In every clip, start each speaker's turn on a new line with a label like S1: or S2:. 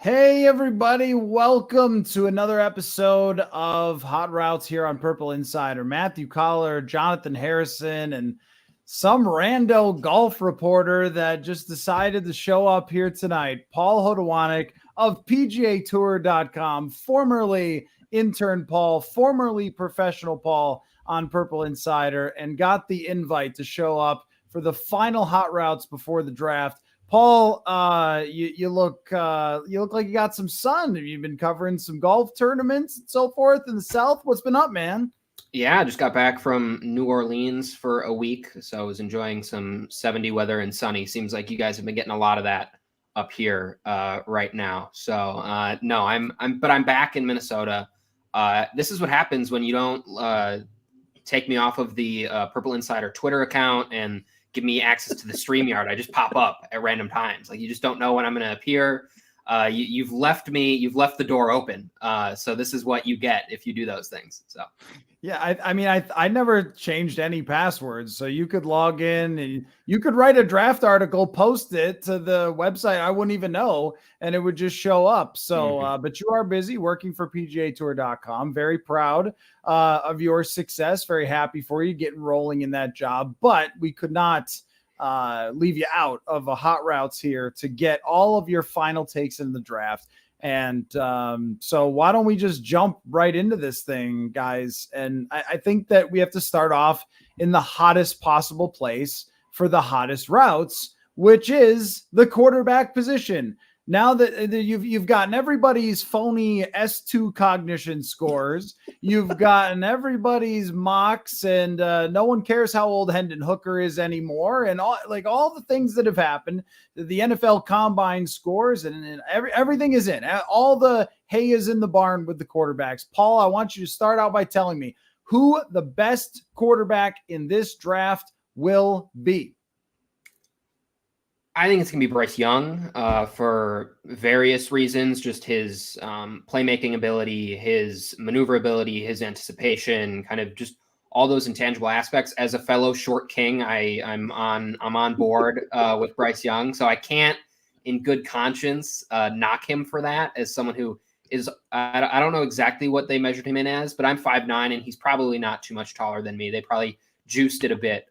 S1: Hey everybody, welcome to another episode of Hot Routes here on Purple Insider. Matthew Coller, Jonathan Harrison, and some rando golf reporter that just decided to show up here tonight, Paul Hodowanic of PGAtour.com, formerly intern Paul, formerly professional Paul on Purple Insider, and got the invite to show up for the final Hot Routes before the draft. Paul, you look like you got some sun. Have you been covering some golf tournaments and so forth in the South? What's been up, man?
S2: Yeah, I just got back from New Orleans for a week, so I was enjoying some 70 weather and sunny. Seems like you guys have been getting a lot of that up here right now. So no, I'm back in Minnesota. This is what happens when you don't take me off of the Purple Insider Twitter account and give me access to the StreamYard. I just pop up at random times. Like, you just don't know when I'm going to appear. You've left the door open. So this is what you get if you do those things. So
S1: yeah, I never changed any passwords, so you could log in and you could write a draft article, post it to the website. I wouldn't even know, and it would just show up. So, but you are busy working for PGAtour.com. Very proud of your success. Very happy for you getting rolling in that job. But we could not leave you out of a Hot Routes here to get all of your final takes in the draft. And so why don't we just jump right into this thing, guys? And I think that we have to start off in the hottest possible place for the hottest routes, which is the quarterback position. Now that you've gotten everybody's phony S2 cognition scores, you've gotten everybody's mocks, and no one cares how old Hendon Hooker is anymore, and all the things that have happened, the NFL Combine scores, and everything is in. All the hay is in the barn with the quarterbacks. Paul, I want you to start out by telling me who the best quarterback in this draft will be.
S2: I think it's going to be Bryce Young for various reasons, just his playmaking ability, his maneuverability, his anticipation, kind of just all those intangible aspects. As a fellow short king, I'm on board with Bryce Young, so I can't in good conscience knock him for that as someone who is, I don't know exactly what they measured him in as, but I'm 5'9", and he's probably not too much taller than me. They probably juiced it a bit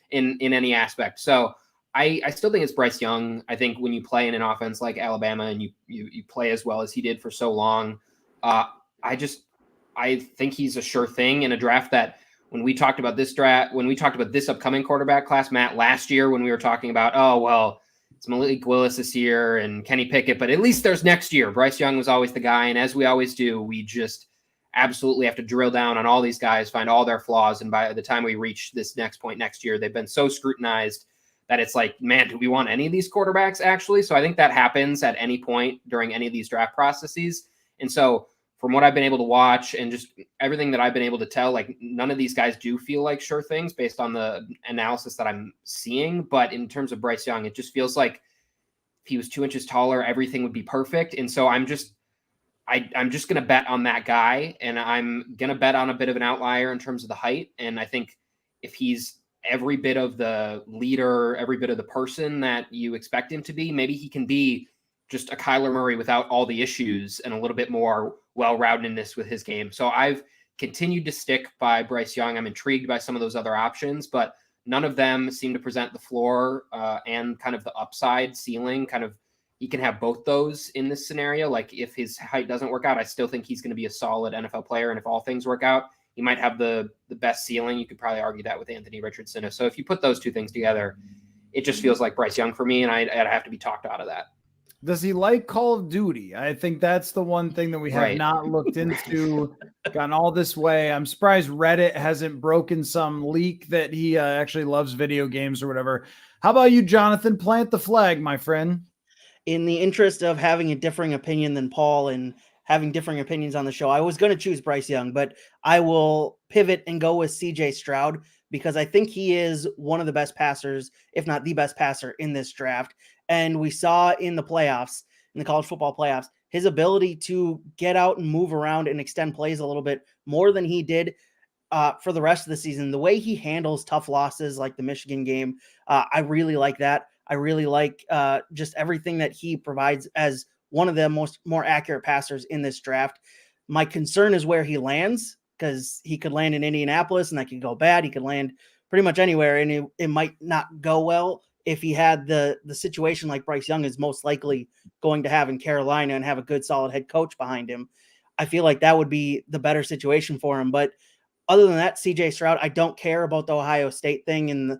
S2: in any aspect. So I still think it's Bryce Young. I think when you play in an offense like Alabama and you play as well as he did for so long, I think he's a sure thing in a draft that when we talked about this upcoming quarterback class, Matt, last year when we were talking about, oh, well, it's Malik Willis this year and Kenny Pickett, but at least there's next year. Bryce Young was always the guy. And as we always do, we just absolutely have to drill down on all these guys, find all their flaws. And by the time we reach this next point next year, they've been so scrutinized that it's like, man, do we want any of these quarterbacks actually? So I think that happens at any point during any of these draft processes. And so from what I've been able to watch and just everything that I've been able to tell, like, none of these guys do feel like sure things based on the analysis that I'm seeing. But in terms of Bryce Young, it just feels like if he was 2 inches taller, everything would be perfect. And so I'm just going to bet on that guy, and I'm going to bet on a bit of an outlier in terms of the height. And I think if he's every bit of the leader, every bit of the person that you expect him to be, maybe he can be just a Kyler Murray without all the issues and a little bit more well-roundedness with his game. So I've continued to stick by Bryce Young. I'm intrigued by some of those other options, but none of them seem to present the floor and kind of the upside ceiling. Kind of, he can have both those in this scenario. Like, if his height doesn't work out, I still think he's going to be a solid NFL player. And if all things work out, he might have the best ceiling. You could probably argue that with Anthony Richardson. So if you put those two things together, it just feels like Bryce Young for me, and I'd have to be talked out of that.
S1: Does he like Call of Duty? I think that's the one thing that we have not looked into, gone all this way. I'm surprised Reddit hasn't broken some leak that he actually loves video games or whatever. How about you, Jonathan? Plant the flag, my friend.
S3: In the interest of having a differing opinion than Paul and having differing opinions on the show, I was going to choose Bryce Young, but I will pivot and go with CJ Stroud because I think he is one of the best passers, if not the best passer in this draft. And we saw in the playoffs, in the college football playoffs, his ability to get out and move around and extend plays a little bit more than he did for the rest of the season. The way he handles tough losses like the Michigan game, I really like that. I really like just everything that he provides as one of the more accurate passers in this draft. My concern is where he lands, because he could land in Indianapolis and that could go bad. He could land pretty much anywhere, and it might not go well if he had the situation like Bryce Young is most likely going to have in Carolina and have a good, solid head coach behind him. I feel like that would be the better situation for him. But other than that, CJ Stroud, I don't care about the Ohio State thing and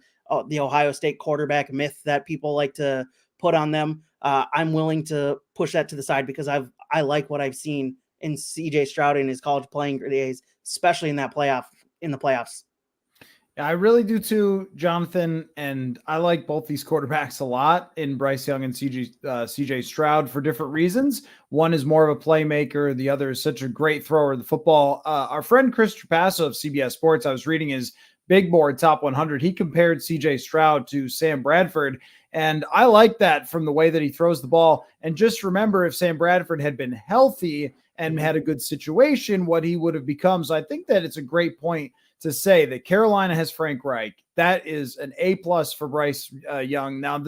S3: the Ohio State quarterback myth that people like to put on them. I'm willing to push that to the side because I like what I've seen in CJ Stroud in his college playing days, especially in the playoffs.
S1: I really do too, Jonathan. And I like both these quarterbacks a lot in Bryce Young and CJ Stroud for different reasons. One is more of a playmaker. The other is such a great thrower of the football. Our friend Chris Trapasso of CBS Sports, I was reading his Big Board Top 100. He compared CJ Stroud to Sam Bradford. And I like that from the way that he throws the ball. And just remember, if Sam Bradford had been healthy and had a good situation, what he would have become. So I think that it's a great point to say that Carolina has Frank Reich. That is an A+ for Bryce Young. Now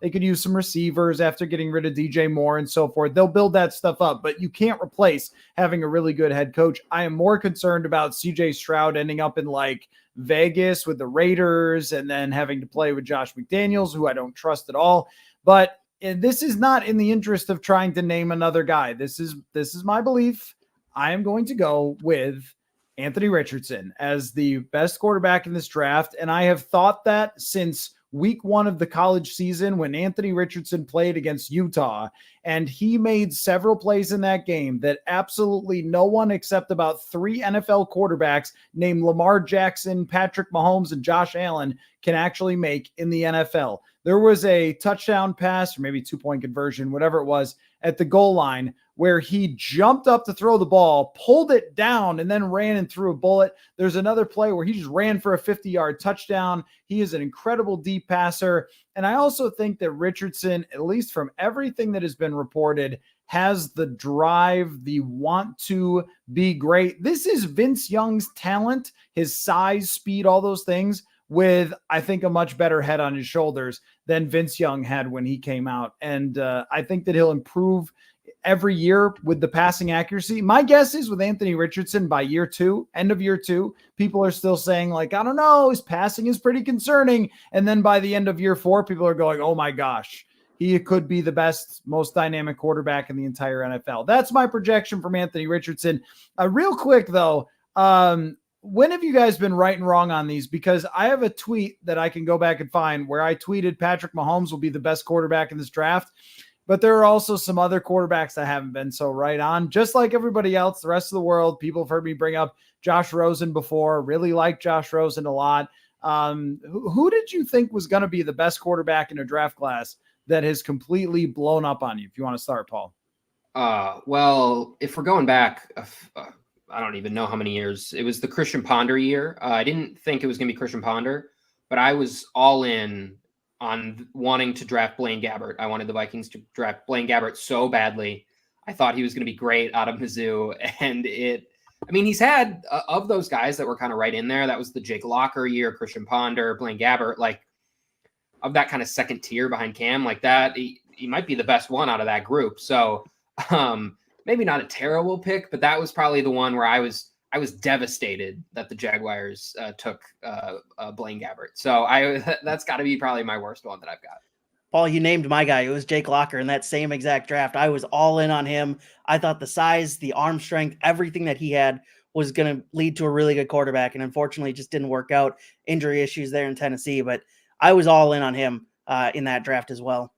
S1: they could use some receivers after getting rid of DJ Moore and so forth. They'll build that stuff up, but you can't replace having a really good head coach. I am more concerned about CJ Stroud ending up in like Vegas with the Raiders and then having to play with Josh McDaniels, who I don't trust at all. But this is not in the interest of trying to name another guy. This is my belief. I am going to go with Anthony Richardson as the best quarterback in this draft. And I have thought that since week 1 of the college season when Anthony Richardson played against Utah, and he made several plays in that game that absolutely no one except about 3 NFL quarterbacks named Lamar Jackson, Patrick Mahomes, and Josh Allen can actually make in the NFL. There was a touchdown pass, or maybe 2-point conversion, whatever it was, at the goal line where he jumped up to throw the ball, pulled it down, and then ran and threw a bullet. There's another play where he just ran for a 50-yard touchdown. He is an incredible deep passer. And I also think that Richardson, at least from everything that has been reported, has the drive, the want to be great. This is Vince Young's talent, his size, speed, all those things, with, I think, a much better head on his shoulders than Vince Young had when he came out. And I think that he'll improve every year with the passing accuracy. My guess is with Anthony Richardson by year 2, end of year 2, people are still saying like, I don't know, his passing is pretty concerning. And then by the end of year 4, people are going, oh my gosh, he could be the best, most dynamic quarterback in the entire NFL. That's my projection from Anthony Richardson. Real quick though, when have you guys been right and wrong on these? Because I have a tweet that I can go back and find where I tweeted Patrick Mahomes will be the best quarterback in this draft. But there are also some other quarterbacks that haven't been so right on. Just like everybody else, the rest of the world, people have heard me bring up Josh Rosen before. Really like Josh Rosen a lot. Who did you think was going to be the best quarterback in a draft class that has completely blown up on you? If you want to start, Paul.
S2: Well, if we're going back, I don't even know how many years. It was the Christian Ponder year. I didn't think it was going to be Christian Ponder, but I was all in on wanting to draft Blaine Gabbert. I wanted the Vikings to draft Blaine Gabbert so badly. I thought he was going to be great out of Mizzou. And he's had of those guys that were kind of right in there. That was the Jake Locker year, Christian Ponder, Blaine Gabbert, like of that kind of second tier behind Cam like that. He might be the best one out of that group. So maybe not a terrible pick, but that was probably the one where I was devastated that the Jaguars took Blaine Gabbert. So that's got to be probably my worst one that I've got.
S3: Paul, you named my guy. It was Jake Locker in that same exact draft. I was all in on him. I thought the size, the arm strength, everything that he had was going to lead to a really good quarterback. And unfortunately, it just didn't work out. Injury issues there in Tennessee. But I was all in on him in that draft as well.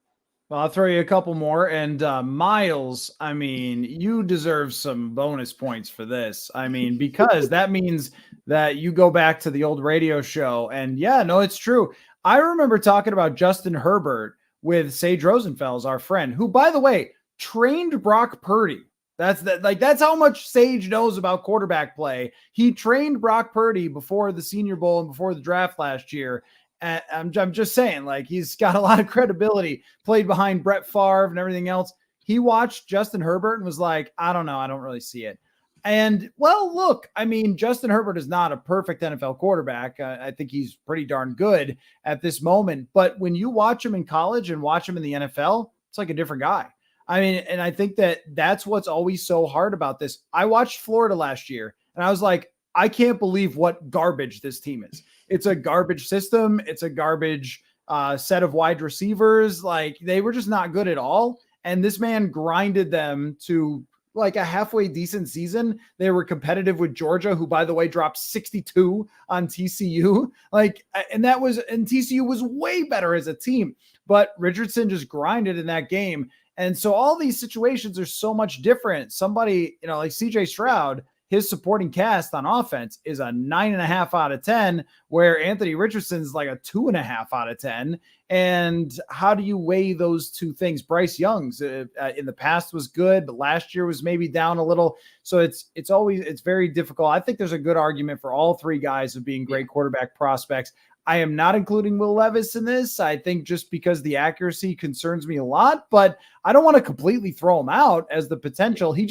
S1: Well, I'll throw you a couple more. And Miles, you deserve some bonus points for this. Because that means that you go back to the old radio show. And yeah, no, it's true. I remember talking about Justin Herbert with Sage Rosenfels, our friend, who, by the way, trained Brock Purdy. That's how much Sage knows about quarterback play. He trained Brock Purdy before the Senior Bowl and before the draft last year. I'm just saying, like, he's got a lot of credibility, played behind Brett Favre and everything else. He watched Justin Herbert and was like, I don't know. I don't really see it. And well, look, Justin Herbert is not a perfect NFL quarterback. I think he's pretty darn good at this moment. But when you watch him in college and watch him in the NFL, it's like a different guy. I mean, and I think that's what's always so hard about this. I watched Florida last year and I was like, I can't believe what garbage this team is. It's a garbage system. It's a garbage set of wide receivers. Like, they were just not good at all. And this man grinded them to like a halfway decent season. They were competitive with Georgia, who, by the way, dropped 62 on TCU. Like, and TCU was way better as a team, but Richardson just grinded in that game. And so all these situations are so much different. Somebody, like CJ Stroud, his supporting cast on offense is a 9.5 out of 10, where Anthony Richardson's like a 2.5 out of 10. And how do you weigh those two things? Bryce Young's in the past was good, but last year was maybe down a little. So it's very difficult. I think there's a good argument for all three guys of being great quarterback prospects. I am not including Will Levis in this. I think just because the accuracy concerns me a lot, but I don't want to completely throw him out as the potential. He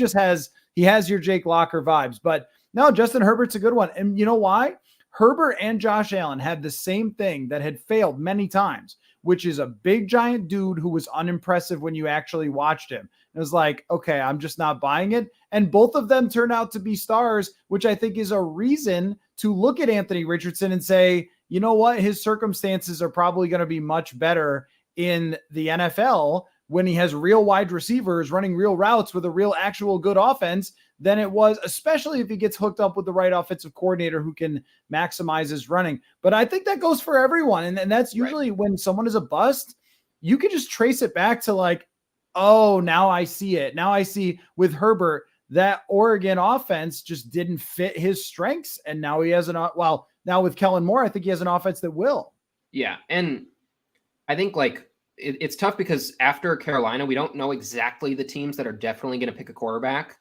S1: has your Jake Locker vibes, but no, Justin Herbert's a good one. And you know why? Herbert and Josh Allen had the same thing that had failed many times, which is a big giant dude who was unimpressive when you actually watched him. It was like, okay, I'm just not buying it. And both of them turned out to be stars, which I think is a reason to look at Anthony Richardson and say, you know what? His circumstances are probably going to be much better in the NFL when he has real wide receivers running real routes with a real actual good offense than it was, especially if he gets hooked up with the right offensive coordinator who can maximize his running. But I think that goes for everyone. And that's usually when someone is a bust, you can just trace it back to like, oh, now I see it. Now I see with Herbert, that Oregon offense just didn't fit his strengths. And now he has now with Kellen Moore, I think he has an offense that will.
S2: Yeah. And I think like it's tough because after Carolina, we don't know exactly the teams that are definitely going to pick a quarterback.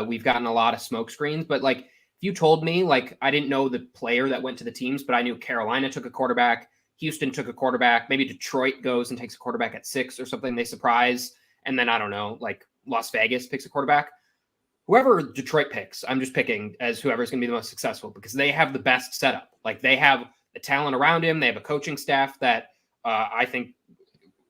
S2: We've gotten a lot of smoke screens, but like if you told me, like, I didn't know the player that went to the teams, but I knew Carolina took a quarterback, Houston took a quarterback, maybe Detroit goes and takes a quarterback at 6 or something, they surprise. And then I don't know, like Las Vegas picks a quarterback. Whoever Detroit picks, I'm just picking as whoever's going to be the most successful because they have the best setup. Like they have the talent around him. They have a coaching staff that I think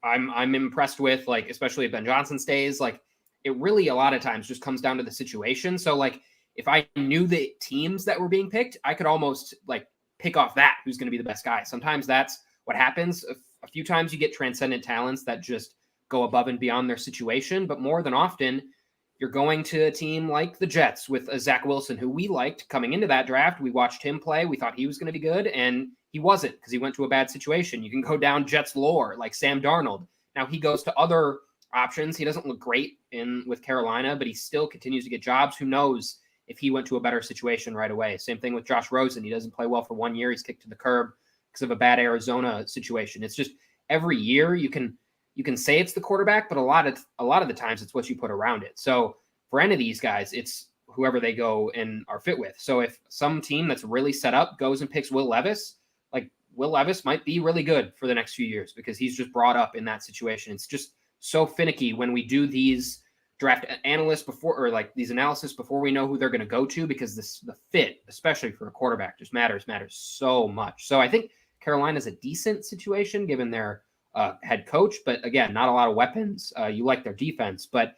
S2: I'm impressed with, like, especially if Ben Johnson stays. Like, it really a lot of times just comes down to the situation. So, like, if I knew the teams that were being picked, I could almost, like, pick off that who's going to be the best guy. Sometimes that's what happens. A few times you get transcendent talents that just go above and beyond their situation. But more than often, you're going to a team like the Jets with a Zach Wilson, who we liked coming into that draft. We watched him play. We thought he was going to be good, and he wasn't because he went to a bad situation. You can go down Jets lore like Sam Darnold. Now he goes to other options. He doesn't look great with Carolina, but he still continues to get jobs. Who knows if he went to a better situation right away? Same thing with Josh Rosen. He doesn't play well for 1 year. He's kicked to the curb because of a bad Arizona situation. It's just every year you can say it's the quarterback, but a lot of the times it's what you put around it. So for any of these guys, it's whoever they go and are fit with. So if some team that's really set up goes and picks Will Levis, like Will Levis might be really good for the next few years because he's just brought up in that situation. It's just so finicky when we do these draft analysts before, or like these analysis before we know who they're going to go to, because the fit, especially for a quarterback, just matters so much. So I think Carolina's a decent situation given their head coach, but again, not a lot of weapons. You like their defense, but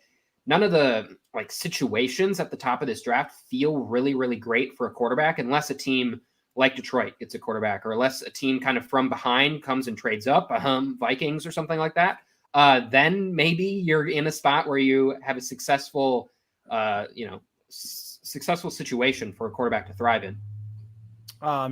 S2: none of the like situations at the top of this draft feel really, really great for a quarterback unless a team like Detroit gets a quarterback, or unless a team kind of from behind comes and trades up, Vikings or something like that. Then maybe you're in a spot where you have a successful situation for a quarterback to thrive in.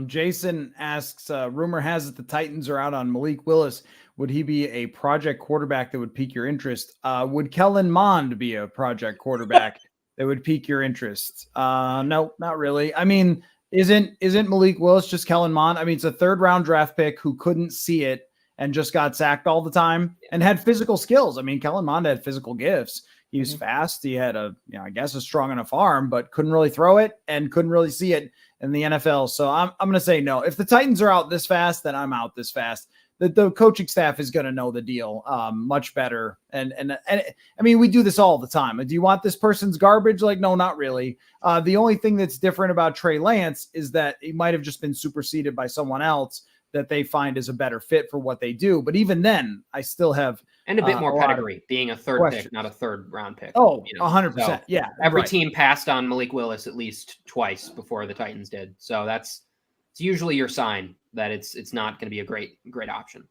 S1: Jason asks, rumor has it the Titans are out on Malik Willis. Would he be a project quarterback that would pique your interest? Would Kellen Mond be a project quarterback that would pique your interest? No, not really. I mean, isn't Malik Willis just Kellen Mond? I mean, it's a 3rd round draft pick who couldn't see it and just got sacked all the time and had physical skills. I mean, Kellen Mond had physical gifts. He was fast. He had a strong enough arm, but couldn't really throw it and couldn't really see it in the NFL. So I'm going to say no. If the Titans are out this fast, then I'm out this fast. The coaching staff is going to know the deal much better. And I mean, we do this all the time. Do you want this person's garbage? Like, no, not really. The only thing that's different about Trey Lance is that he might have just been superseded by someone else that they find is a better fit for what they do. But even then, I still have
S2: And a bit more
S1: lot of
S2: pedigree, being a third
S1: questions.
S2: pick, not a third round pick.
S1: Oh,
S2: you know?
S1: 100%.
S2: So
S1: Yeah.
S2: every
S1: right.
S2: team passed on Malik Willis at least twice before the Titans did. So it's usually your sign that it's not going to be a great option.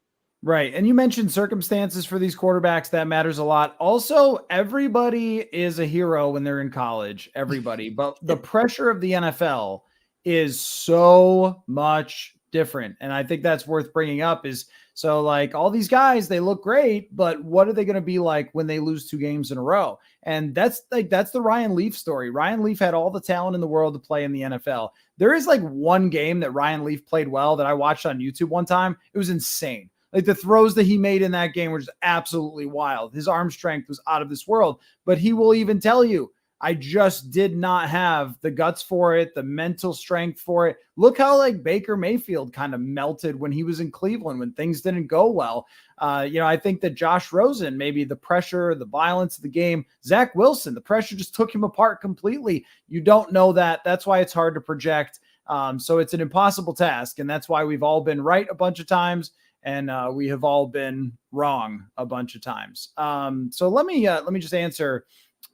S1: Right. And you mentioned circumstances for these quarterbacks. That matters a lot. Also, everybody is a hero when they're in college, everybody. But the pressure of the NFL is so much different. And I think that's worth bringing up is so like all these guys, they look great, but what are they going to be like when they lose 2 games in a row? And that's the Ryan Leaf story. Ryan Leaf had all the talent in the world to play in the NFL. There is like one game that Ryan Leaf played well that I watched on YouTube one time. It was insane. Like the throws that he made in that game were just absolutely wild. His arm strength was out of this world, but he will even tell you, I just did not have the guts for it, the mental strength for it. Look how like Baker Mayfield kind of melted when he was in Cleveland, when things didn't go well. I think that Josh Rosen, maybe the pressure, the violence of the game, Zach Wilson, the pressure just took him apart completely. You don't know that. That's why it's hard to project. So it's an impossible task. And that's why we've all been right a bunch of times. And we have all been wrong a bunch of times. So let me just answer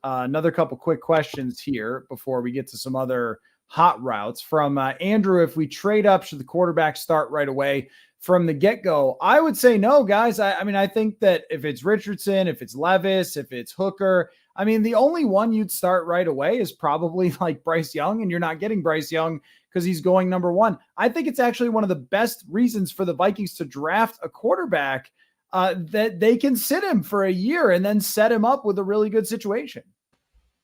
S1: another couple quick questions here before we get to some other hot routes from Andrew. If we trade up, should the quarterback start right away from the get-go? I would say no, guys. I think that if it's Richardson, if it's Levis, if it's Hooker, the only one you'd start right away is probably like Bryce Young, and you're not getting Bryce Young because he's going number 1. I think it's actually one of the best reasons for the Vikings to draft a quarterback that they can sit him for a year and then set him up with a really good situation.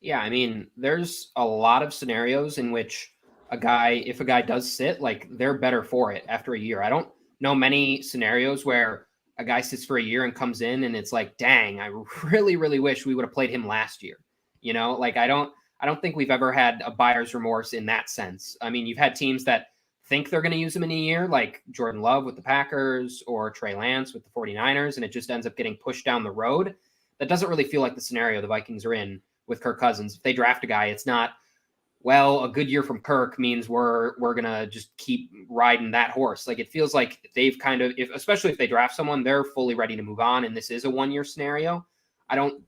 S2: Yeah, there's a lot of scenarios in which if a guy does sit, like they're better for it after a year. I don't know many scenarios where a guy sits for a year and comes in and it's like, dang, I really, really wish we would have played him last year. Like I don't think we've ever had a buyer's remorse in that sense. You've had teams that think they're going to use him in a year, like Jordan Love with the Packers or Trey Lance with the 49ers, and it just ends up getting pushed down the road. That doesn't really feel like the scenario the Vikings are in with Kirk Cousins. If they draft a guy, it's not, well, a good year from Kirk means we're going to just keep riding that horse. Like it feels like they've kind of, especially if they draft someone, they're fully ready to move on. And this is a 1-year scenario. I don't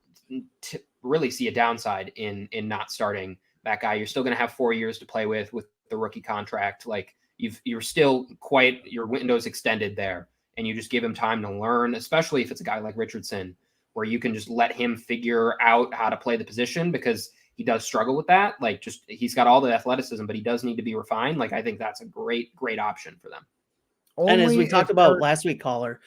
S2: really see a downside in not starting that guy. You're still going to have 4 years to play with the rookie contract. Like you're still your window's extended there, and you just give him time to learn, especially if it's a guy like Richardson, where you can just let him figure out how to play the position, because he does struggle with that. Like he's got all the athleticism, but he does need to be refined. Like I think that's a great option for them.
S3: And as we talked about last week, Coller,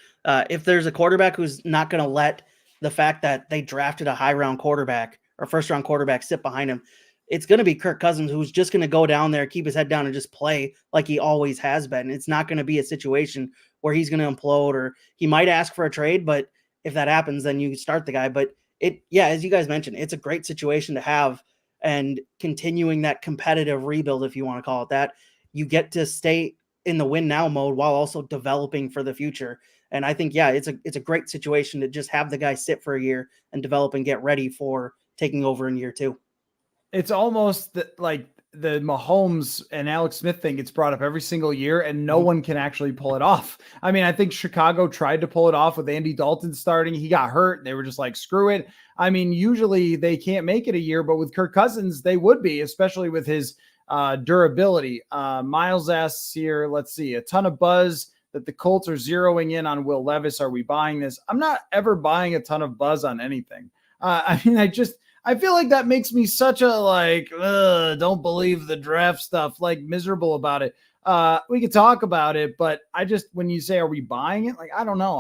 S3: if there's a quarterback who's not going to let the fact that they drafted a high round quarterback or first round quarterback sit behind him, it's going to be Kirk Cousins, who's just going to go down there, keep his head down, and just play like he always has been. It's not going to be a situation where he's going to implode, or he might ask for a trade, but if that happens, then you start the guy. But as you guys mentioned, it's a great situation to have, and continuing that competitive rebuild, if you want to call it that, you get to stay in the win now mode while also developing for the future. And I think, it's a great situation to just have the guy sit for a year and develop and get ready for taking over in year 2.
S1: It's almost like the Mahomes and Alex Smith thing gets brought up every single year, and no one can actually pull it off. I think Chicago tried to pull it off with Andy Dalton starting. He got hurt. They were just like, screw it. Usually they can't make it a year, but with Kirk Cousins, they would be, especially with his durability. Miles asks here, let's see, a ton of buzz that the Colts are zeroing in on Will Levis. Are we buying this? I'm not ever buying a ton of buzz on anything. I feel like that makes me such a don't believe the draft stuff, like miserable about it. We could talk about it, but when you say, are we buying it? Like, I don't know.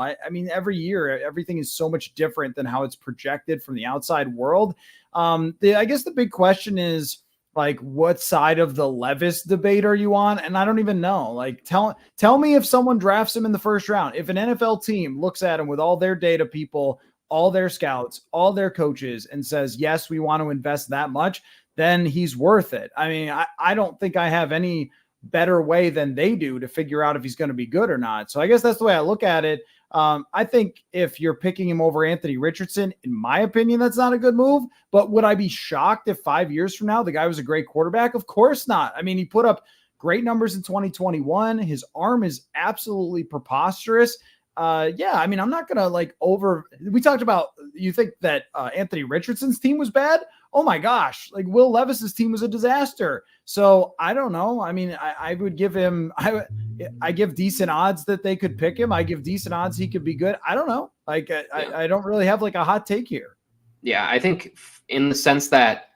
S1: Every year, everything is so much different than how it's projected from the outside world. I guess the big question is, like, what side of the Levis debate are you on? And I don't even know. Like, tell me if someone drafts him in the first round. If an NFL team looks at him with all their data people, all their scouts, all their coaches, and says, yes, we want to invest that much, then he's worth it. I don't think I have any better way than they do to figure out if he's going to be good or not. So I guess that's the way I look at it. I think if you're picking him over Anthony Richardson, in my opinion, that's not a good move. But would I be shocked if 5 years from now the guy was a great quarterback? Of course not. He put up great numbers in 2021. His arm is absolutely preposterous. yeah, I mean, I'm not going to we talked about, you think that Anthony Richardson's team was bad? Oh my gosh. Like Will Levis's team was a disaster. So I don't know. I mean, I would give him, I give decent odds that they could pick him. I give decent odds he could be good. I don't know. Like, I don't really have like a hot take here.
S2: Yeah. I think in the sense that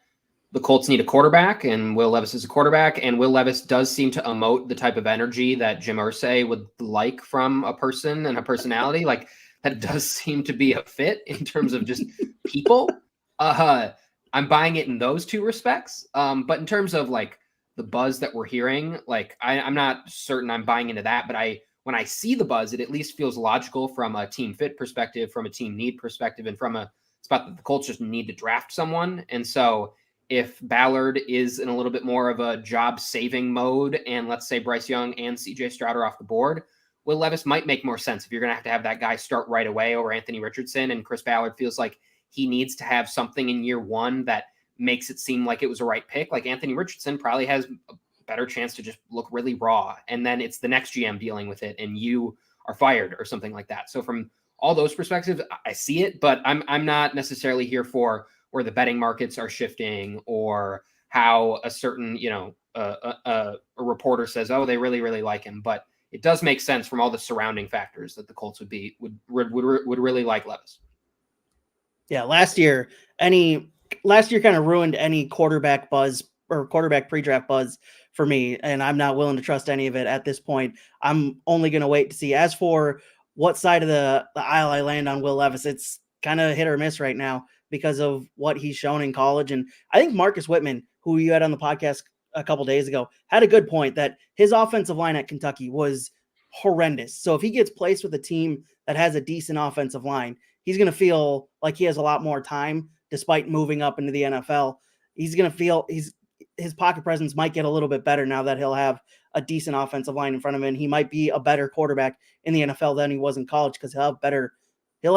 S2: the Colts need a quarterback and Will Levis is a quarterback, and Will Levis does seem to emote the type of energy that Jim Irsay would like from a person and a personality. Like that does seem to be a fit in terms of just people. I'm buying it in those two respects. But in terms of like the buzz that we're hearing, like I'm not certain I'm buying into that, but when I see the buzz, it at least feels logical from a team fit perspective, from a team need perspective, and from a spot that the Colts just need to draft someone. And so if Ballard is in a little bit more of a job saving mode, and let's say Bryce Young and CJ Stroud are off the board, Will Levis might make more sense if you're going to have that guy start right away over Anthony Richardson. And Chris Ballard feels like he needs to have something in year one that makes it seem like it was a right pick. Like Anthony Richardson probably has a better chance to just look really raw. And then it's the next GM dealing with it and you are fired or something like that. So from all those perspectives, I see it, but I'm not necessarily here for where the betting markets are shifting or how a certain, a reporter says, oh, they really, really like him. But it does make sense from all the surrounding factors that the Colts would really like Levis.
S3: Yeah. Last year kind of ruined any quarterback buzz or quarterback pre-draft buzz for me. And I'm not willing to trust any of it at this point. I'm only going to wait to see. As for what side of the aisle I land on Will Levis, it's kind of hit or miss right now because of what he's shown in college. And I think Marcus Whitman, who you had on the podcast a couple days ago, had a good point that his offensive line at Kentucky was horrendous. So if he gets placed with a team that has a decent offensive line, he's going to feel like he has a lot more time despite moving up into the NFL. He's going to feel his pocket presence might get a little bit better now that he'll have a decent offensive line in front of him. And he might be a better quarterback in the NFL than he was in college because he'll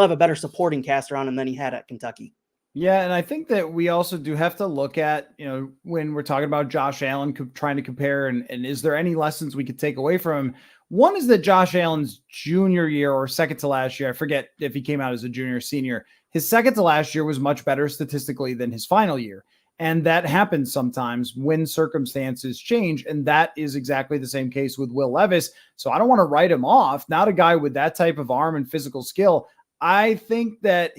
S3: have a better supporting cast around him than he had at Kentucky.
S1: Yeah, and I think that we also do have to look at, when we're talking about Josh Allen trying to compare, and is there any lessons we could take away from him? One is that Josh Allen's junior year or second to last year, I forget if he came out as a junior or senior, his second to last year was much better statistically than his final year. And that happens sometimes when circumstances change. And that is exactly the same case with Will Levis. So I don't want to write him off. Not a guy with that type of arm and physical skill. I think that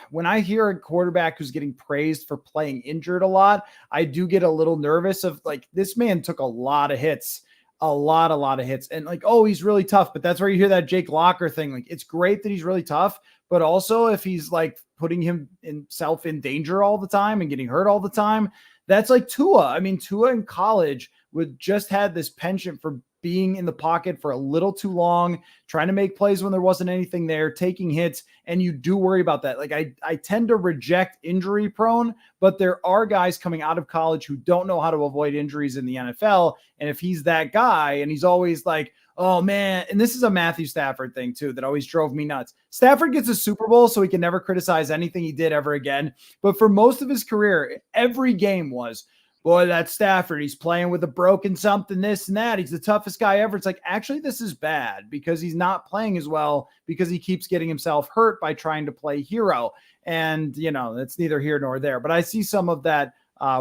S1: when I hear a quarterback who's getting praised for playing injured a lot, I do get a little nervous of like, this man took a lot of hits, a lot of hits. And like, oh, he's really tough. But that's where you hear that Jake Locker thing. Like, it's great that he's really tough, but also if he's like putting himself in danger all the time and getting hurt all the time, that's like Tua. I mean, Tua in college just had this penchant for being in the pocket for a little too long, trying to make plays when there wasn't anything there, taking hits. And you do worry about that. Like I tend to reject injury prone, but there are guys coming out of college who don't know how to avoid injuries in the NFL. And if he's that guy and he's always like, oh man, and this is a Matthew Stafford thing too, that always drove me nuts. Stafford gets a Super Bowl, so he can never criticize anything he did ever again. But for most of his career, every game was, boy, that's Stafford. He's playing with a broken something, this and that. He's the toughest guy ever. It's like, actually, this is bad because he's not playing as well because he keeps getting himself hurt by trying to play hero. And, that's neither here nor there. But I see some of that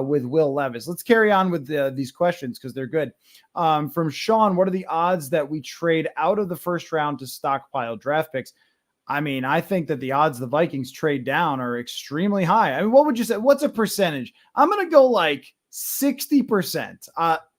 S1: with Will Levis. Let's carry on with these questions because they're good. From Sean, what are the odds that we trade out of the first round to stockpile draft picks? I mean, I think that the odds the Vikings trade down are extremely high. I mean, what would you say? What's a percentage? I'm going to go like 60%,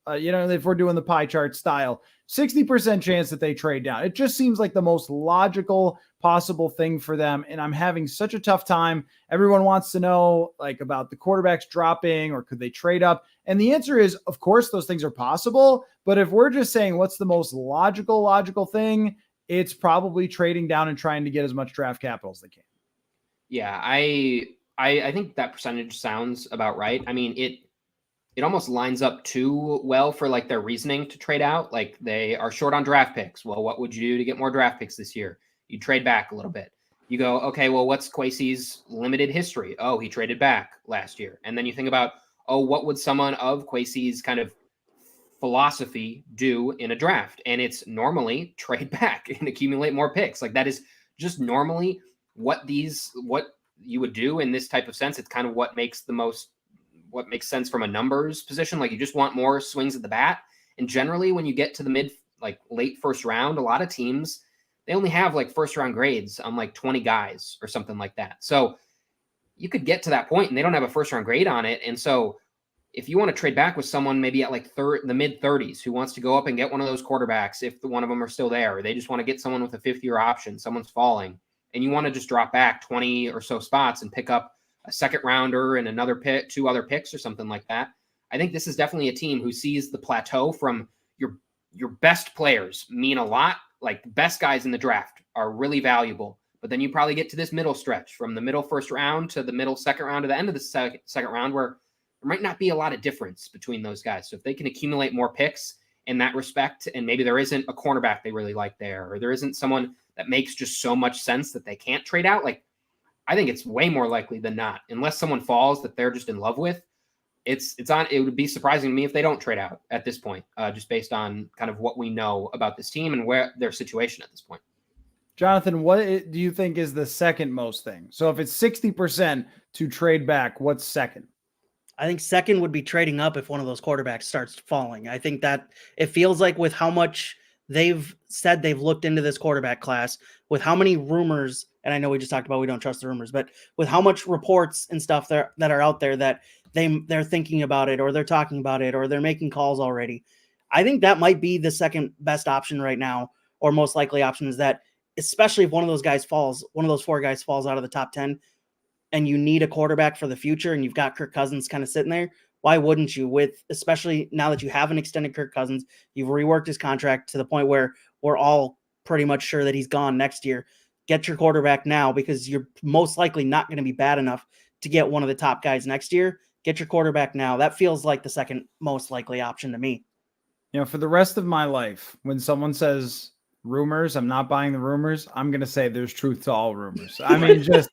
S1: if we're doing the pie chart style, 60% chance that they trade down. It just seems like the most logical possible thing for them. And I'm having such a tough time. Everyone wants to know like about the quarterbacks dropping or could they trade up? And the answer is, of course, those things are possible. But if we're just saying what's the most logical thing, it's probably trading down and trying to get as much draft capital as they can.
S2: Yeah, I think that percentage sounds about right. I mean, it almost lines up too well for like their reasoning to trade out. Like they are short on draft picks. Well, what would you do to get more draft picks this year? You trade back a little bit. You go, okay, well, what's Kwesi's limited history? Oh, he traded back last year. And then you think about, oh, what would someone of Kwesi's kind of philosophy do in a draft? And it's normally trade back and accumulate more picks. Like that is just normally what you would do in this type of sense. It's kind of what makes sense from a numbers position. Like you just want more swings at the bat. And generally when you get to the late first round, a lot of teams, they only have like first round grades on like 20 guys or something like that. So you could get to that point and they don't have a first round grade on it. And so if you want to trade back with someone maybe at like the mid 30s who wants to go up and get one of those quarterbacks, if one of them are still there, or they just want to get someone with a 5th-year option, someone's falling, and you want to just drop back 20 or so spots and pick up a second rounder and another pick, 2 other picks or something like that. I think this is definitely a team who sees the plateau from your best players mean a lot. Like the best guys in the draft are really valuable, but then you probably get to this middle stretch from the middle first round to the middle second round to the end of the second round where there might not be a lot of difference between those guys. So if they can accumulate more picks in that respect, and maybe there isn't a cornerback they really like there, or there isn't someone that makes just so much sense that they can't trade out, like I think it's way more likely than not, unless someone falls that they're just in love with. It would be surprising to me if they don't trade out at this point, just based on kind of what we know about this team and where their situation at this point.
S1: Jonathan, what do you think is the second most thing? So if it's 60% to trade back, what's second?
S3: I think second would be trading up if one of those quarterbacks starts falling. I think that it feels like with how much they've said they've looked into this quarterback class, with how many rumors, and I know we just talked about we don't trust the rumors, but with how much reports and stuff that are out there that they're thinking about it, or they're talking about it, or they're making calls already. I think that might be the second best option right now, or most likely option, is that especially if one of those 4 guys falls out of the top 10 and you need a quarterback for the future and you've got Kirk Cousins kind of sitting there, why wouldn't you, especially now that you have an extended Kirk Cousins, you've reworked his contract to the point where we're all pretty much sure that he's gone next year. Get your quarterback now, because you're most likely not going to be bad enough to get one of the top guys next year. Get your quarterback now. That feels like the second most likely option to me.
S1: For the rest of my life, when someone says rumors, I'm not buying the rumors. I'm going to say there's truth to all rumors. I mean, just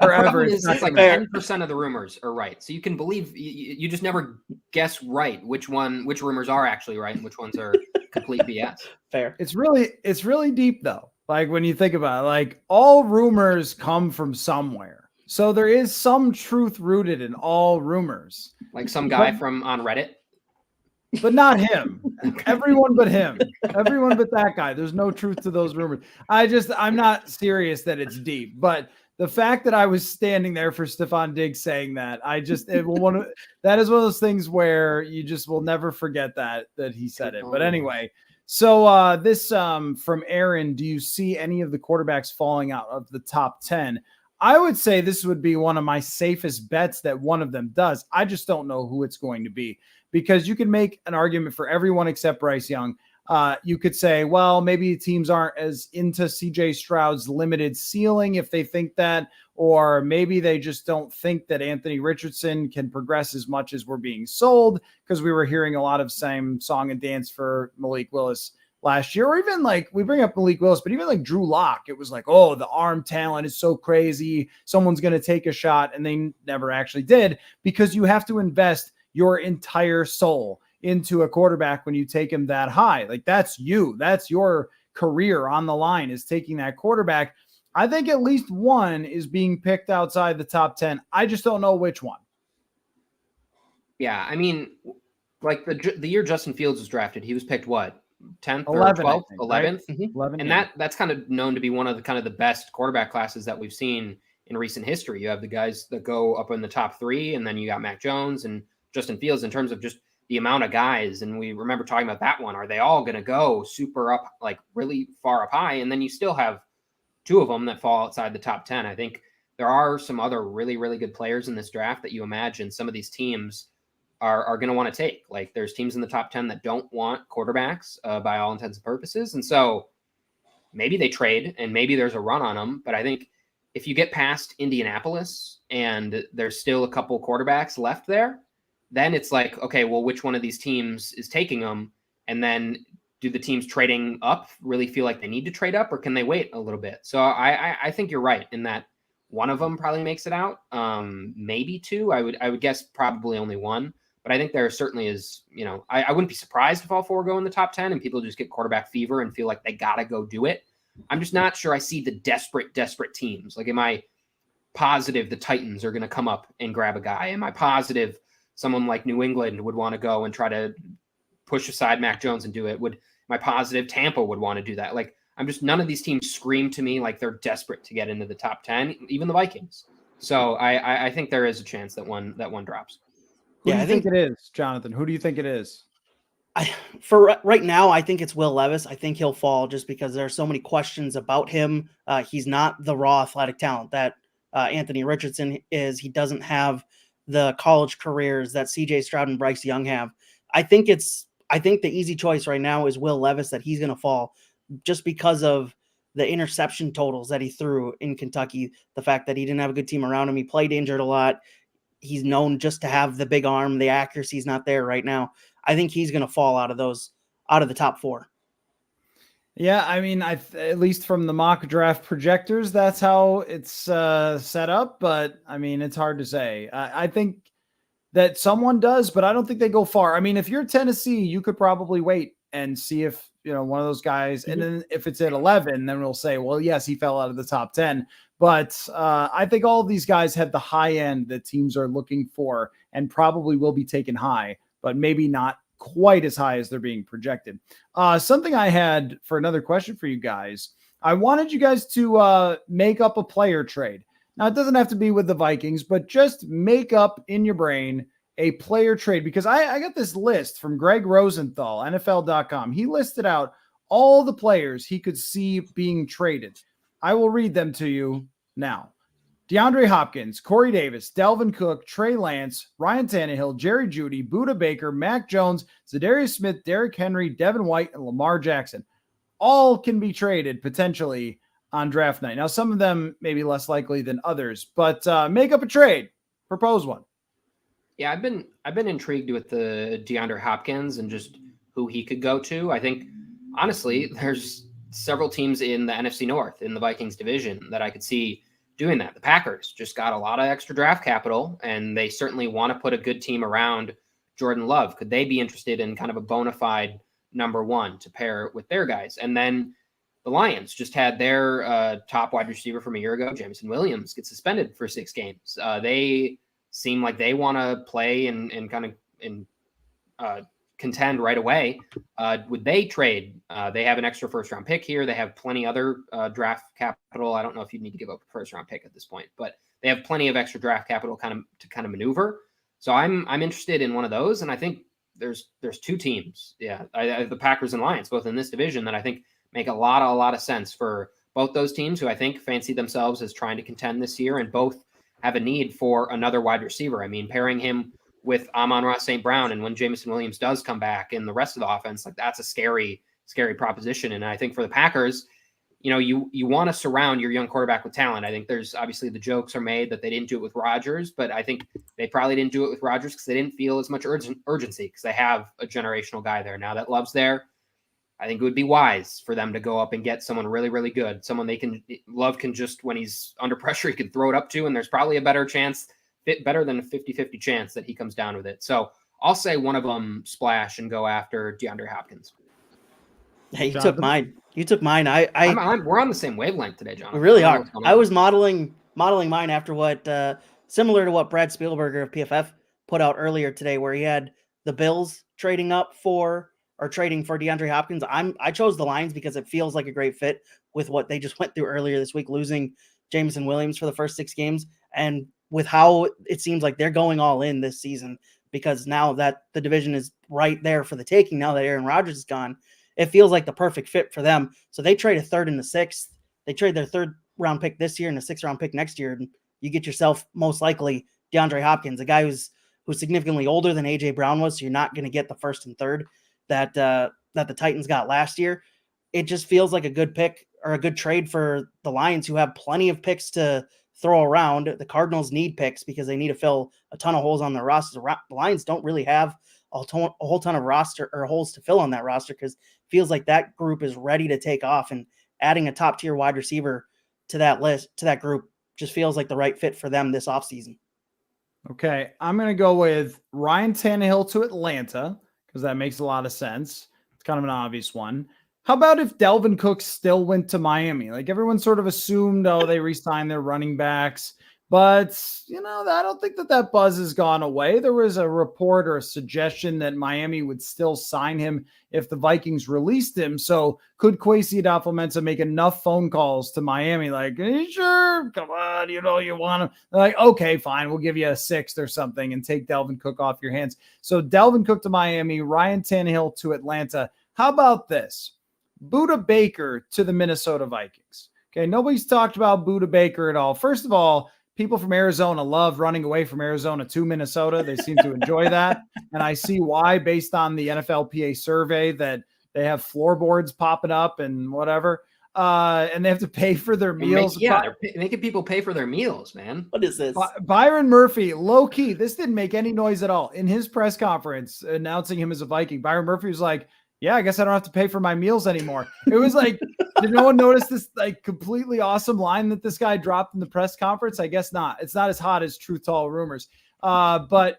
S1: forever.
S2: It's like 10% of the rumors are right. So you can believe, you just never guess right which rumors are actually right and which ones are complete BS.
S3: Fair.
S1: It's really deep though. Like when you think about it, like all rumors come from somewhere. So there is some truth rooted in all rumors.
S2: Like some guy on Reddit.
S1: But not him. Everyone but him. Everyone but that guy. There's no truth to those rumors. I'm not serious that it's deep. But the fact that I was standing there for Stephon Diggs saying that, that is one of those things where you just will never forget that he said it. But anyway, so this from Aaron, do you see any of the quarterbacks falling out of the top 10? I would say this would be one of my safest bets that one of them does. I just don't know who it's going to be, because you can make an argument for everyone except Bryce Young. You could say, well, maybe teams aren't as into CJ Stroud's limited ceiling if they think that, or maybe they just don't think that Anthony Richardson can progress as much as we're being sold, because we were hearing a lot of same song and dance for Malik Willis last year. Or even like we bring up Malik Willis, but even like Drew Lock, it was like, oh, the arm talent is so crazy. Someone's going to take a shot, and they never actually did, because you have to invest your entire soul into a quarterback when you take him that high. Like that's your career on the line, is taking that quarterback. I think at least one is being picked outside the top 10. I just don't know which one.
S2: Yeah. I mean, like the year Justin Fields was drafted, he was picked what? 10th
S1: 11th,
S2: or 12th,
S1: think,
S2: 11th.
S1: Right?
S2: 11, and yeah. That's kind of known to be one of the best quarterback classes that we've seen in recent history. You have the guys that go up in the top 3, and then you got Mac Jones and Justin Fields in terms of just the amount of guys. And we remember talking about that one. Are they all going to go super up, like really far up high? And then you still have 2 of them that fall outside the top 10. I think there are some other really, really good players in this draft that you imagine some of these teams are going to want to take. Like there's teams in the top 10 that don't want quarterbacks by all intents and purposes. And so maybe they trade and maybe there's a run on them. But I think if you get past Indianapolis and there's still a couple quarterbacks left there, then it's like, okay, well, which one of these teams is taking them? And then do the teams trading up really feel like they need to trade up, or can they wait a little bit? So I think you're right in that one of them probably makes it out. Maybe 2. I would guess probably only one. But But I think there certainly is, I wouldn't be surprised if all 4 go in the top 10 and people just get quarterback fever and feel like they got to go do it. I'm just not sure I see the desperate teams. Like, am I positive the Titans are going to come up and grab a guy? Am I positive someone like New England would want to go and try to push aside Mac Jones and do it? Am I positive Tampa would want to do that? Like, none of these teams scream to me like they're desperate to get into the top 10, even the Vikings. So I think there is a chance that one drops.
S1: Who do you think it is, Jonathan? Who do you think it is?
S3: For right now, I think it's Will Levis. I think he'll fall just because there are so many questions about him. He's not the raw athletic talent that Anthony Richardson is. He doesn't have the college careers that CJ Stroud and Bryce Young have. I think the easy choice right now is Will Levis, that he's going to fall just because of the interception totals that he threw in Kentucky. The fact that he didn't have a good team around him. He played injured a lot. He's known just to have the big arm. The accuracy's not there right now. I think he's going to fall out of the top 4.
S1: Yeah, I mean, at least from the mock draft projectors, that's how it's set up. But I mean, it's hard to say. I think that someone does, but I don't think they go far. I mean, if you're Tennessee, you could probably wait and see if one of those guys. And then if it's at 11, then we'll say, well, yes, he fell out of the top 10. But I think all of these guys have the high end that teams are looking for and probably will be taken high, but maybe not quite as high as they're being projected. Something I had for another question for you guys. I wanted you guys to make up a player trade. Now, it doesn't have to be with the Vikings, but just make up in your brain a player trade, because I got this list from Greg Rosenthal, NFL.com. He listed out all the players he could see being traded. I will read them to you now. DeAndre Hopkins, Corey Davis, Dalvin Cook, Trey Lance, Ryan Tannehill, Jerry Jeudy, Budda Baker, Mac Jones, Zadarius Smith, Derrick Henry, Devin White, and Lamar Jackson. All can be traded potentially on draft night. Now, some of them may be less likely than others, but make up a trade. Propose one.
S2: Yeah, I've been intrigued with the DeAndre Hopkins and just who he could go to. I think, honestly, there's several teams in the NFC North in the Vikings division that I could see doing that. The Packers just got a lot of extra draft capital, and they certainly want to put a good team around Jordan Love. Could they be interested in kind of a bona fide number 1 to pair with their guys? And then the Lions just had their top wide receiver from a year ago, Jameson Williams, get suspended for 6 games. They seem like they want to play and kind of contend right away. Would they trade? They have an extra first-round pick here. They have plenty other draft capital. I don't know if you need to give up a first-round pick at this point, but they have plenty of extra draft capital to maneuver. So I'm interested in one of those, and I think there's 2 teams. Yeah, the Packers and Lions, both in this division, that I think make a lot of sense for both those teams, who I think fancy themselves as trying to contend this year, and both have a need for another wide receiver. I mean, pairing him with Amon-Ra St. Brown, and when Jameson Williams does come back in the rest of the offense, like, that's a scary proposition. And I think for the Packers, you want to surround your young quarterback with talent. I think there's obviously the jokes are made that they didn't do it with Rodgers, but I think they probably didn't do it with Rodgers because they didn't feel as much urgency, because they have a generational guy there. Now that Love's there, I think it would be wise for them to go up and get someone really, really good. Someone Love can just, when he's under pressure, he can throw it up to, and there's probably a better than a 50-50 chance that he comes down with it. So I'll say one of them splash and go after DeAndre Hopkins.
S3: Hey, you took mine.
S2: We're on the same wavelength today, John.
S3: We really are. I was modeling mine after what, similar to what Brad Spielberger of PFF put out earlier today, where he had the Bills trading for DeAndre Hopkins. I chose the Lions because it feels like a great fit with what they just went through earlier this week, losing Jameson Williams for the first 6 games, and with how it seems like they're going all in this season, because now that the division is right there for the taking, now that Aaron Rodgers is gone, it feels like the perfect fit for them. So they trade a 3rd and a 6th. They trade their 3rd round pick this year and a 6th round pick next year, and you get yourself most likely DeAndre Hopkins, a guy who's significantly older than AJ Brown was. So you're not going to get the 1st and 3rd that the Titans got last year. It just feels like a good pick or a good trade for the Lions, who have plenty of picks to throw around. The Cardinals need picks because they need to fill a ton of holes on their roster. The Lions don't really have a whole ton of roster or holes to fill on that roster, because it feels like that group is ready to take off, and adding a top tier wide receiver to that group just feels like the right fit for them this offseason.
S1: Okay, I'm going to go with Ryan Tannehill to Atlanta because that makes a lot of sense. It's kind of an obvious one. How about if Dalvin Cook still went to Miami? Like everyone sort of assumed, oh, they re-signed their running backs. But, I don't think that buzz has gone away. There was a report or a suggestion that Miami would still sign him if the Vikings released him. So could Kwesi Adolfo-Mensah make enough phone calls to Miami? Like, are you sure? Come on, you want him. They're like, okay, fine. We'll give you a sixth or something and take Dalvin Cook off your hands. So Dalvin Cook to Miami, Ryan Tannehill to Atlanta. How about this? Budda Baker to the Minnesota Vikings. Okay, nobody's talked about Budda Baker at all. First of all, people from Arizona love running away from Arizona to Minnesota. They seem to enjoy that. And I see why, based on the NFLPA survey, that they have floorboards popping up and whatever. And they have to pay for their meals.
S2: They're making people pay for their meals, man.
S3: What is this?
S1: Byron Murphy, low key. This didn't make any noise at all. In his press conference announcing him as a Viking, Byron Murphy was like, yeah, I guess I don't have to pay for my meals anymore. It was like, did no one notice this like completely awesome line that this guy dropped in the press conference? I guess not. It's not as hot as Truth Tall Rumors. But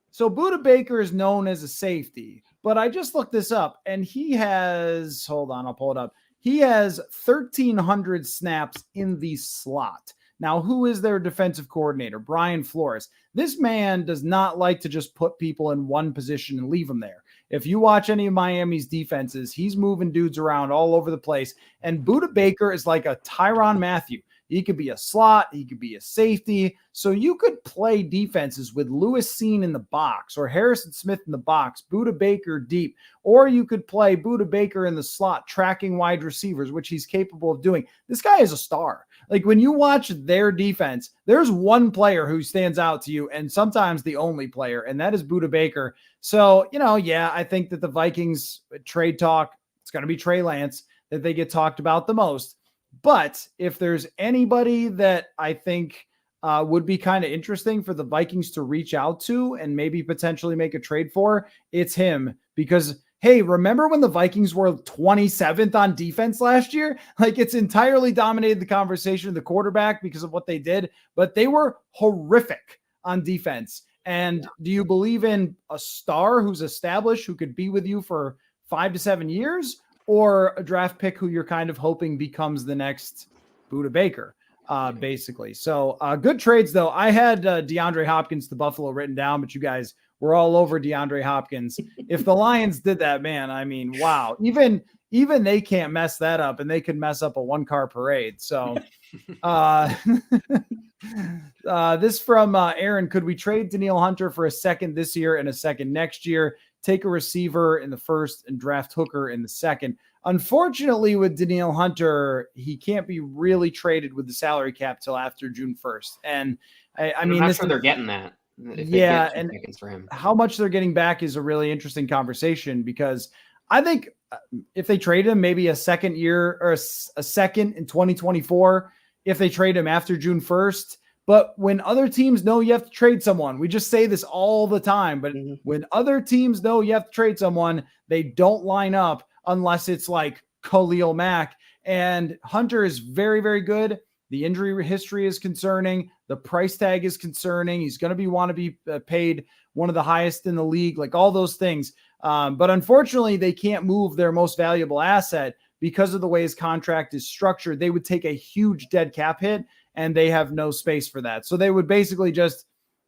S1: so Budda Baker is known as a safety, but I just looked this up and he has, hold on, I'll pull it up. He has 1,300 snaps in the slot. Now, who is their defensive coordinator? Brian Flores. This man does not like to just put people in one position and leave them there. If you watch any of Miami's defenses, he's moving dudes around all over the place. And Budda Baker is like a Tyrann Mathieu. He could be a slot. He could be a safety. So you could play defenses with Lewis Seen in the box or Harrison Smith in the box, Budda Baker deep, or you could play Budda Baker in the slot, tracking wide receivers, which he's capable of doing. This guy is a star. Like when you watch their defense, there's one player who stands out to you and sometimes the only player, and that is Budda Baker. So, I think that the Vikings trade talk, it's going to be Trey Lance that they get talked about the most. But if there's anybody that I think would be kind of interesting for the Vikings to reach out to and maybe potentially make a trade for, it's him. Because, hey, remember when the Vikings were 27th on defense last year? Like it's entirely dominated the conversation of the quarterback because of what they did, but they were horrific on defense. And do you believe in a star who's established, who could be with you for 5 to 7 years, or a draft pick who you're kind of hoping becomes the next Budda Baker, basically? So good trades, though. I had DeAndre Hopkins to Buffalo written down, but you guys were all over DeAndre Hopkins. If the Lions did that, man, I mean, wow. Even they can't mess that up, and they could mess up a one-car parade. So this from Aaron. Could we trade Danielle Hunter for a second this year and a second next year? Take a receiver in the first and draft Hooker in the second. Unfortunately, with Danielle Hunter, he can't be really traded with the salary cap till after June 1st. And I'm
S2: not sure they're getting that.
S1: Yeah, and for him. How much they're getting back is a really interesting conversation, because I think if they trade him, maybe a second year or a second in 2024, if they trade him after June 1st. But when other teams know you have to trade someone, we just say this all the time, but when other teams know you have to trade someone, they don't line up unless it's like Khalil Mack. And Hunter is very, very good. The injury history is concerning. The price tag is concerning. He's going to want to be paid one of the highest in the league, like all those things. But unfortunately, they can't move their most valuable asset because of the way his contract is structured. They would take a huge dead cap hit, and they have no space for that. So they would basically just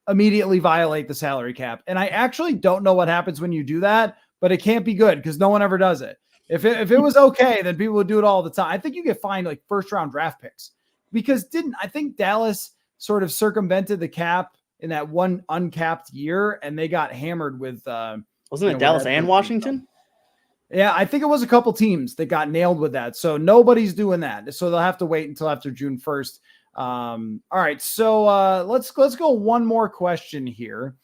S1: immediately violate the salary cap. And I actually don't know what happens when you do that, but it can't be good because no one ever does it. If it was okay, then people would do it all the time. I think you get fined like first round draft picks, because I think Dallas sort of circumvented the cap in that one uncapped year, and they got hammered with
S3: wasn't it Dallas and Washington?
S1: Yeah, I think it was a couple teams that got nailed with that. So nobody's doing that. So they'll have to wait until after June 1st. All right. So let's go one more question here.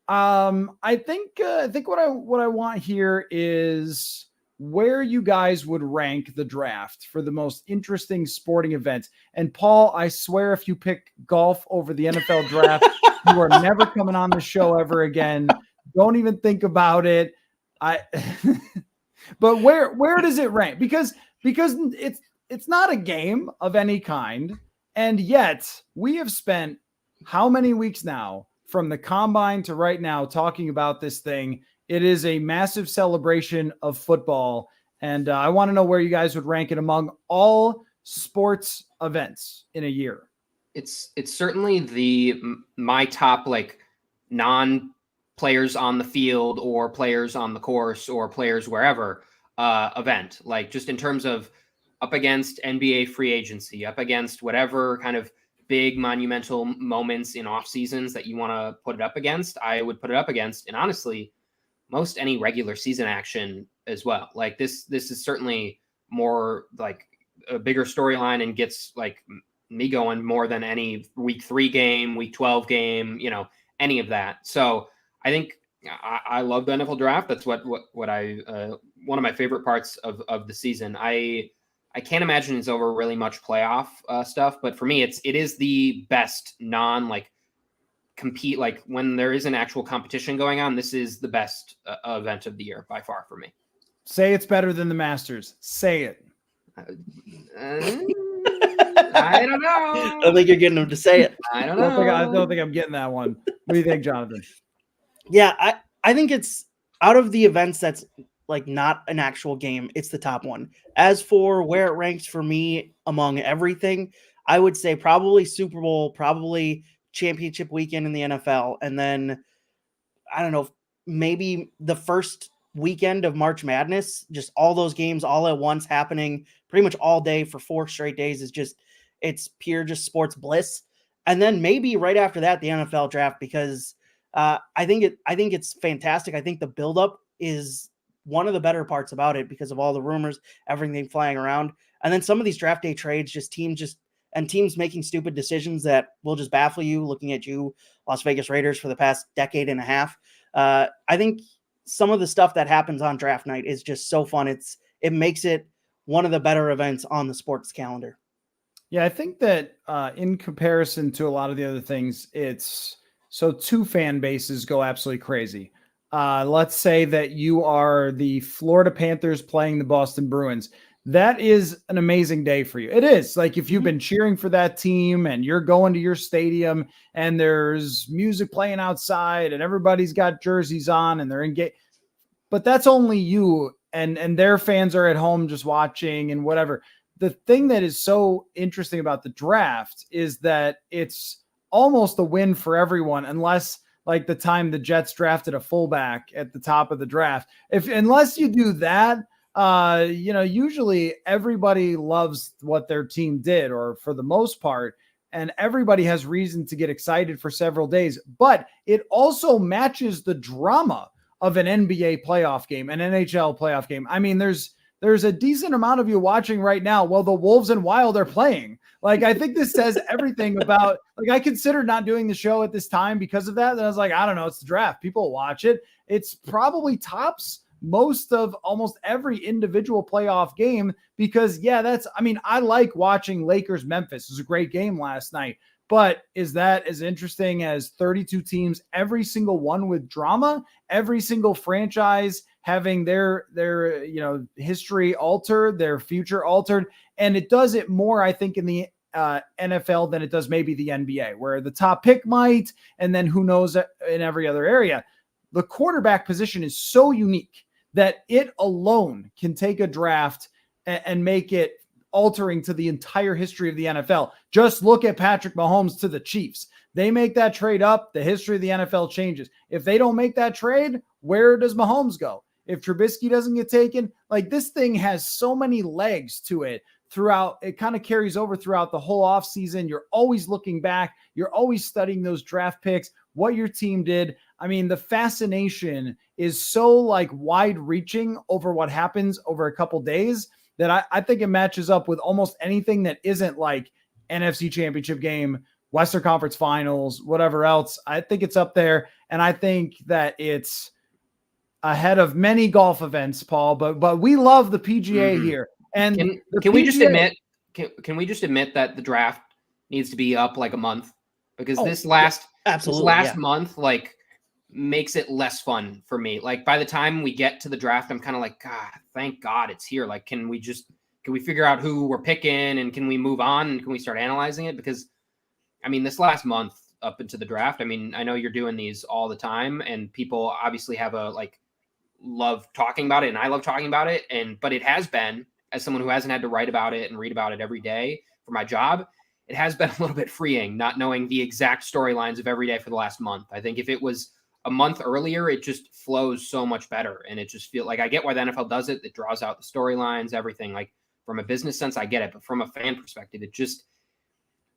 S1: I think what I want here is where you guys would rank the draft for the most interesting sporting event. And Paul, I swear, if you pick golf over the NFL draft, you are never coming on the show ever again. Don't even think about it. But where does it rank? Because it's not a game of any kind. And yet we have spent how many weeks now from the combine to right now talking about this thing. It is a massive celebration of football. And I want to know where you guys would rank it among all sports events in a year.
S2: It's certainly my top like non players on the field or players on the course or players wherever event, like just in terms of up against NBA free agency, up against whatever kind of big monumental moments in off seasons that you want to put it up against. I would put it up against, and honestly, most any regular season action as well. Like this is certainly more like a bigger storyline and gets like me going more than any week 3 game, week 12 game, any of that. So I think I love the NFL draft. That's what I one of my favorite parts of the season. I can't imagine it's over really much playoff stuff, but for me, it is the best compete, like when there is an actual competition going on. This is the best event of the year by far for me.
S1: Say it's better than the Masters. Say it.
S2: I don't know.
S3: I don't think you're getting him to say it.
S2: I don't know.
S1: I don't think I'm getting that one. What do you think, Jonathan?
S3: Yeah, I think it's out of the events that's like not an actual game, it's the top one. As for where it ranks for me among everything, I would say probably Super Bowl, probably championship weekend in the NFL, and then I don't know, maybe the first weekend of March Madness, just all those games all at once happening pretty much all day for 4 straight days is just, it's pure just sports bliss. And then maybe right after that, the NFL draft, because I think it's fantastic. I think the buildup is one of the better parts about it because of all the rumors, everything flying around. And then some of these draft day trades, teams making stupid decisions that will just baffle you looking at you, Las Vegas Raiders, for the past decade and a half. I think some of the stuff that happens on draft night is just so fun. It makes it one of the better events on the sports calendar.
S1: Yeah, I think that in comparison to a lot of the other things, it's so 2 fan bases go absolutely crazy. Let's say that you are the Florida Panthers playing the Boston Bruins. That is an amazing day for you. It is. Like if you've been cheering for that team and you're going to your stadium and there's music playing outside and everybody's got jerseys on and they're engaged, but that's only you and their fans are at home just watching and whatever. The thing that is so interesting about the draft is that it's almost a win for everyone, unless like the time the Jets drafted a fullback at the top of the draft. Unless you do that, usually everybody loves what their team did, or for the most part, and everybody has reason to get excited for several days, but it also matches the drama of an NBA playoff game, an NHL playoff game. I mean, there's a decent amount of you watching right now while the Wolves and Wild are playing. Like, I think this says everything about, like, I considered not doing the show at this time because of that. And I was like, I don't know, it's the draft. People watch it. It's probably tops most of almost every individual playoff game because, I like watching Lakers Memphis. It was a great game last night. But is that as interesting as 32 teams, every single one with drama, every single franchise having their history altered, their future altered? And it does it more, I think, in the NFL than it does maybe the NBA, where the top pick might, and then who knows in every other area. The quarterback position is so unique that it alone can take a draft and make it altering to the entire history of the NFL. Just look at Patrick Mahomes to the Chiefs. They make that trade up, the history of the NFL changes. If they don't make that trade, where does Mahomes go? If Trubisky doesn't get taken, like this thing has so many legs to it throughout. It kind of carries over throughout the whole offseason. You're always looking back. You're always studying those draft picks, what your team did. I mean, the fascination is so like wide reaching over what happens over a couple days that I think it matches up with almost anything that isn't like NFC Championship game, Western Conference Finals, whatever else. I think it's up there. And I think that it's ahead of many golf events, Paul, but we love the PGA here. And
S2: can we just admit that the draft needs to be up like a month, because this last month like makes it less fun for me. Like by the time we get to the draft, I'm kind of like, God, thank God it's here. Like, can we figure out who we're picking and can we move on and can we start analyzing it? Because I mean, this last month up into the draft. I mean, I know you're doing these all the time, and people obviously have love talking about it, and I love talking about it. But it has been, as someone who hasn't had to write about it and read about it every day for my job, it has been a little bit freeing not knowing the exact storylines of every day for the last month. I think if it was a month earlier, it just flows so much better. And it just feels like, I get why the NFL does it. It draws out the storylines, everything. Like, from a business sense, I get it. But from a fan perspective, it just,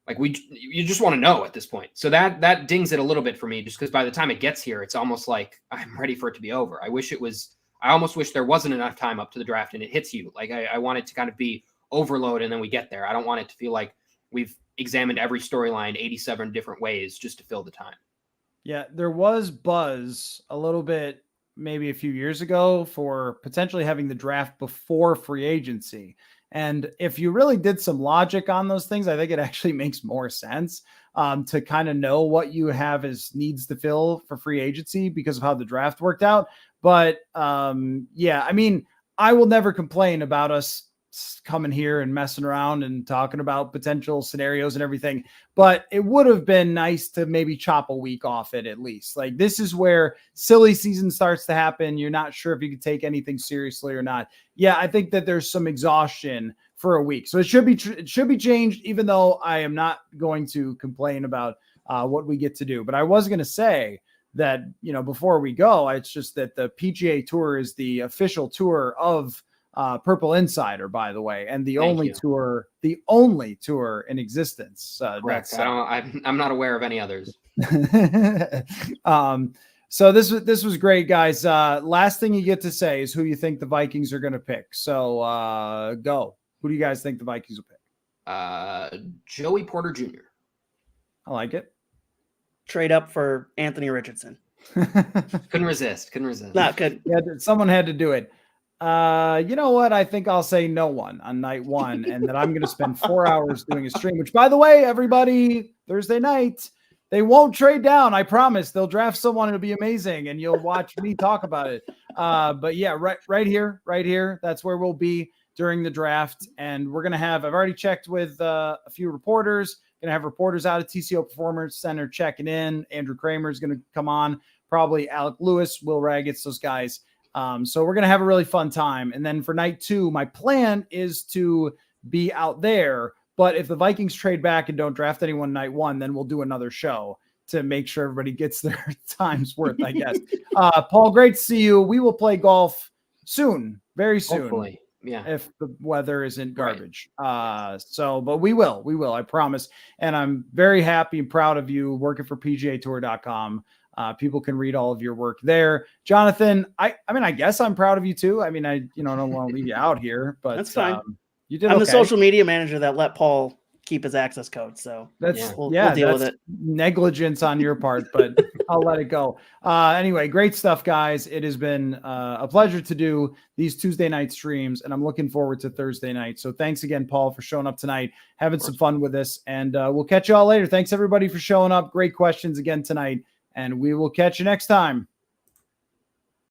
S2: like, you just want to know at this point. So that dings it a little bit for me, just because by the time it gets here, it's almost like I'm ready for it to be over. I almost wish there wasn't enough time up to the draft and it hits you. Like, I want it to kind of be overload and then we get there. I don't want it to feel like we've examined every storyline 87 different ways just to fill the time.
S1: Yeah, there was buzz a little bit maybe a few years ago for potentially having the draft before free agency. And if you really did some logic on those things, I think it actually makes more sense to kind of know what you have as needs to fill for free agency because of how the draft worked out. But yeah, I mean, I will never complain about us coming here and messing around and talking about potential scenarios and everything, but it would have been nice to maybe chop a week off it at least. Like, this is where silly season starts to happen. You're not sure if you can take anything seriously or not. Yeah, I think that there's some exhaustion for a week, so it should be changed, even though I am not going to complain about what we get to do. But I was going to say that, before we go, it's just that the PGA Tour is the official tour of Purple Insider, by the way, and the only tour in existence.
S2: Correct. I'm not aware of any others.
S1: So this was great, guys. Last thing you get to say is who you think the Vikings are going to pick. So go. Who do you guys think the Vikings will pick?
S2: Joey Porter Jr.
S1: I like it.
S3: Trade up for Anthony Richardson.
S2: Couldn't resist.
S3: Not good.
S1: Yeah, someone had to do it. You know what? I think I'll say no one on night one, and that I'm going to spend 4 hours doing a stream, which, by the way, everybody, Thursday night, they won't trade down. I promise. They'll draft someone. It'll be amazing. And you'll watch me talk about it. But yeah, right here. That's where we'll be during the draft. And we're going to have, I've already checked with a few reporters, going to have reporters out at TCO Performance Center checking in. Andrew Kramer is going to come on, probably Alec Lewis, Will Raggets, those guys. So we're going to have a really fun time. And then for night 2, my plan is to be out there. But if the Vikings trade back and don't draft anyone night 1, then we'll do another show to make sure everybody gets their time's worth, I guess. Paul, great to see you. We will play golf soon, very soon.
S2: Hopefully. Yeah.
S1: If the weather isn't garbage. Right. But we will, I promise. And I'm very happy and proud of you working for PGAtour.com. People can read all of your work there. Jonathan, I mean, I guess I'm proud of you too. I mean, I don't want to leave you out here, but
S3: that's fine.
S1: You did.
S3: I'm
S1: okay.
S3: the social media manager that let Paul keep his access code. So we'll deal with it.
S1: Negligence on your part, but I'll let it go. Anyway, great stuff, guys. It has been a pleasure to do these Tuesday night streams, and I'm looking forward to Thursday night. So thanks again, Paul, for showing up tonight, having some fun with us, and we'll catch you all later. Thanks everybody for showing up. Great questions again tonight. And we will catch you next time.